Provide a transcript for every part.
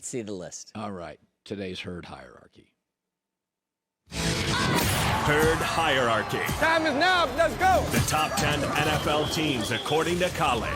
see the list. All right. Today's herd hierarchy. Herd hierarchy. Time is now. Let's go. The top 10 NFL teams according to Colin.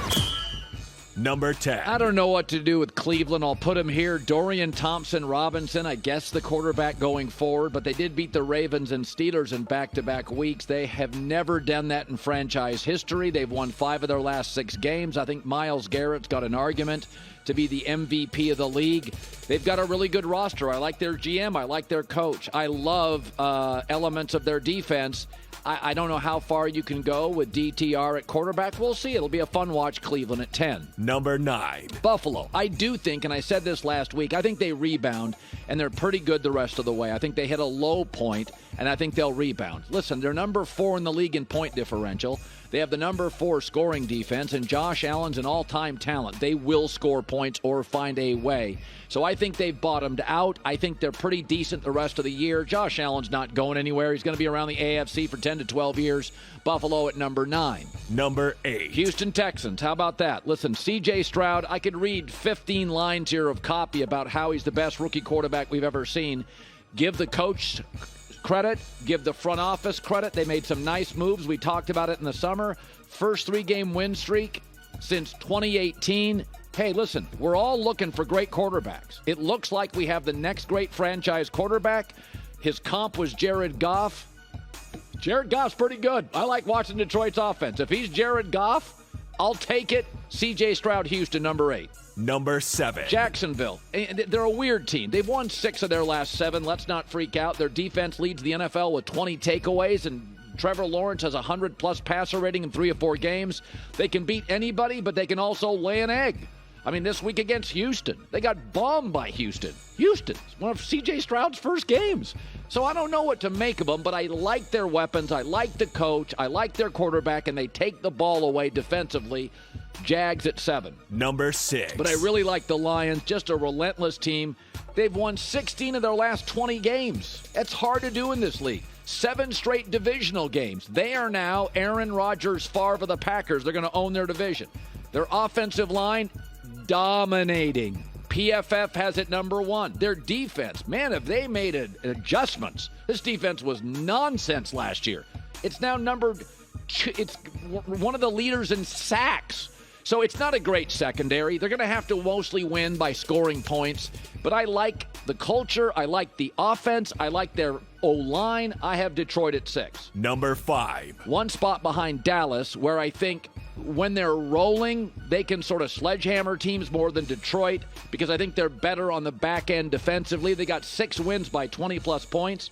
Number 10. I don't know what to do with Cleveland. I'll put him here. Dorian Thompson-Robinson, I guess the quarterback going forward, but they did beat the Ravens and Steelers in back-to-back weeks. They have never done that in franchise history. They've won 5 of their last 6 games. I think Myles Garrett's got an argument to be the MVP of the league. They've got a really good roster. I like their GM. I like their coach. I love elements of their defense. I don't know how far you can go with DTR at quarterback. We'll see. It'll be a fun watch. Cleveland at 10. Number 9. Buffalo. I do think, and I said this last week, I think they rebound, and they're pretty good the rest of the way. I think they hit a low point, and I think they'll rebound. Listen, they're number 4 in the league in point differential. They have the number 4 scoring defense, and Josh Allen's an all-time talent. They will score points or find a way. So I think they've bottomed out. I think they're pretty decent the rest of the year. Josh Allen's not going anywhere. He's going to be around the AFC for 10 to 12 years. Buffalo at number 9. Number 8. Houston Texans. How about that? Listen, C.J. Stroud, I could read 15 lines here of copy about how he's the best rookie quarterback we've ever seen. Give the coach credit, give the front office credit. They made some nice moves. We talked about it in the summer. First 3-game win streak since 2018. Hey, listen, we're all looking for great quarterbacks. It looks like we have the next great franchise quarterback. His comp was Jared Goff. Jared Goff's pretty good. I like watching Detroit's offense. If he's Jared Goff, I'll take it. C.J. Stroud, Houston, number 8. Number 7. Jacksonville. They're a weird team. They've won 6 of their last 7. Let's not freak out. Their defense leads the NFL with 20 takeaways, and Trevor Lawrence has a 100-plus passer rating in 3 or 4 games. They can beat anybody, but they can also lay an egg. I mean, this week against Houston, they got bombed by Houston. Houston's one of C.J. Stroud's first games. So I don't know what to make of them, but I like their weapons. I like the coach. I like their quarterback, and they take the ball away defensively. Jags at 7. Number 6. But I really like the Lions, just a relentless team. They've won 16 of their last 20 games. That's hard to do in this league. 7 straight divisional games. They are now Aaron Rodgers, Favre of the Packers. They're going to own their division. Their offensive line, dominating. PFF has it number 1. Their defense, man, have they made adjustments. This defense was nonsense last year. It's now it's one of the leaders in sacks. So it's not a great secondary. They're going to have to mostly win by scoring points. But I like the culture. I like the offense. I like their O-line. I have Detroit at 6. Number 5. 1 spot behind Dallas, where I think when they're rolling, they can sort of sledgehammer teams more than Detroit, because I think they're better on the back end defensively. They got 6 wins by 20-plus points.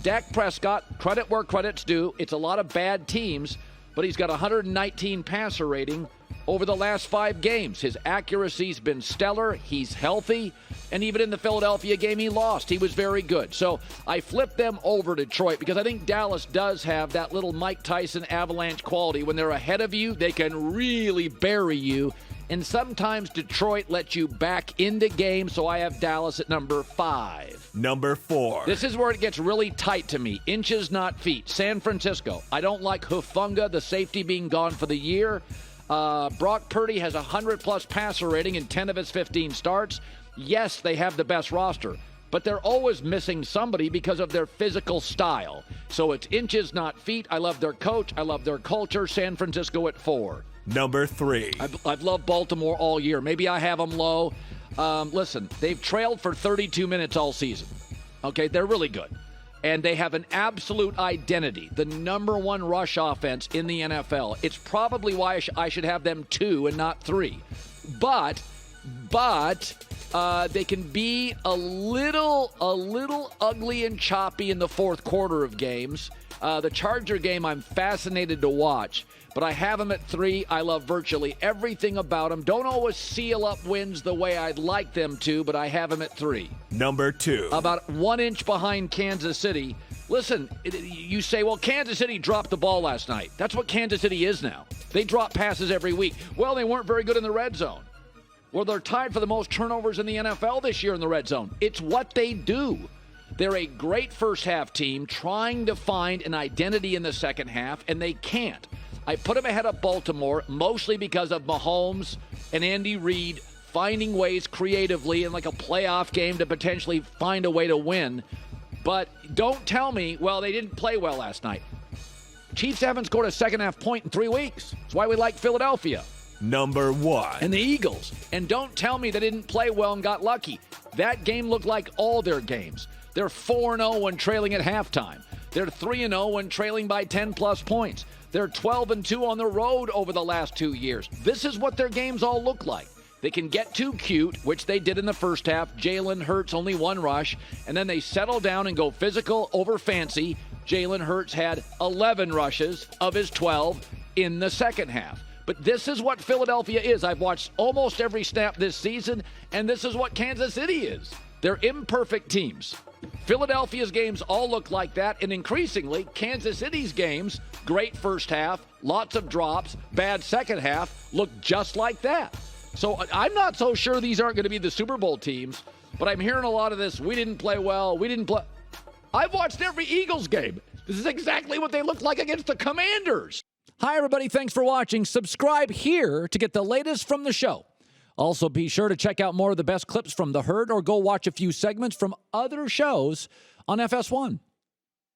Dak Prescott, credit where credit's due. It's a lot of bad teams, but he's got 119 passer rating over the last 5 games. His accuracy's been stellar. He's healthy. And even in the Philadelphia game he lost, he was very good. So I flipped them over Detroit because I think Dallas does have that little Mike Tyson avalanche quality. When they're ahead of you, they can really bury you. And sometimes Detroit lets you back into games, so I have Dallas at number 5. Number 4. This is where it gets really tight to me. Inches, not feet. San Francisco. I don't like Hufanga, the safety, being gone for the year. Brock Purdy has a 100-plus passer rating in 10 of his 15 starts. Yes, they have the best roster, but they're always missing somebody because of their physical style. So it's inches, not feet. I love their coach. I love their culture. San Francisco at 4. Number 3. I've loved Baltimore all year. Maybe I have them low. Listen, they've trailed for 32 minutes all season. Okay, they're really good. And they have an absolute identity, the number 1 rush offense in the NFL. It's probably why I should have them 2 and not 3. But they can be a little ugly and choppy in the fourth quarter of games. The Charger game I'm fascinated to watch, but I have them at 3. I love virtually everything about them. Don't always seal up wins the way I'd like them to, but I have them at 3. Number 2. About 1 inch behind Kansas City. Listen, you say, well, Kansas City dropped the ball last night. That's what Kansas City is now. They drop passes every week. Well, they weren't very good in the red zone. Well, they're tied for the most turnovers in the NFL this year in the red zone. It's what they do. They're a great first-half team trying to find an identity in the second half, and they can't. I put them ahead of Baltimore mostly because of Mahomes and Andy Reid finding ways creatively in like a playoff game to potentially find a way to win. But don't tell me, well, they didn't play well last night. Chiefs haven't scored a second-half point in 3 weeks. That's why we like Philadelphia. Number 1. And the Eagles. And don't tell me they didn't play well and got lucky. That game looked like all their games. They're 4-0 when trailing at halftime. They're 3-0 when trailing by 10-plus points. They're 12-2 on the road over the last 2 years. This is what their games all look like. They can get too cute, which they did in the first half. Jalen Hurts only 1 rush. And then they settle down and go physical over fancy. Jalen Hurts had 11 rushes of his 12 in the second half. But this is what Philadelphia is. I've watched almost every snap this season, and this is what Kansas City is. They're imperfect teams. Philadelphia's games all look like that, and increasingly, Kansas City's games, great first half, lots of drops, bad second half, look just like that. So I'm not so sure these aren't going to be the Super Bowl teams, but I'm hearing a lot of this, we didn't play well, we didn't play. I've watched every Eagles game. This is exactly what they look like against the Commanders. Hi, everybody. Thanks for watching. Subscribe here to get the latest from the show. Also, be sure to check out more of the best clips from The Herd or go watch a few segments from other shows on FS1.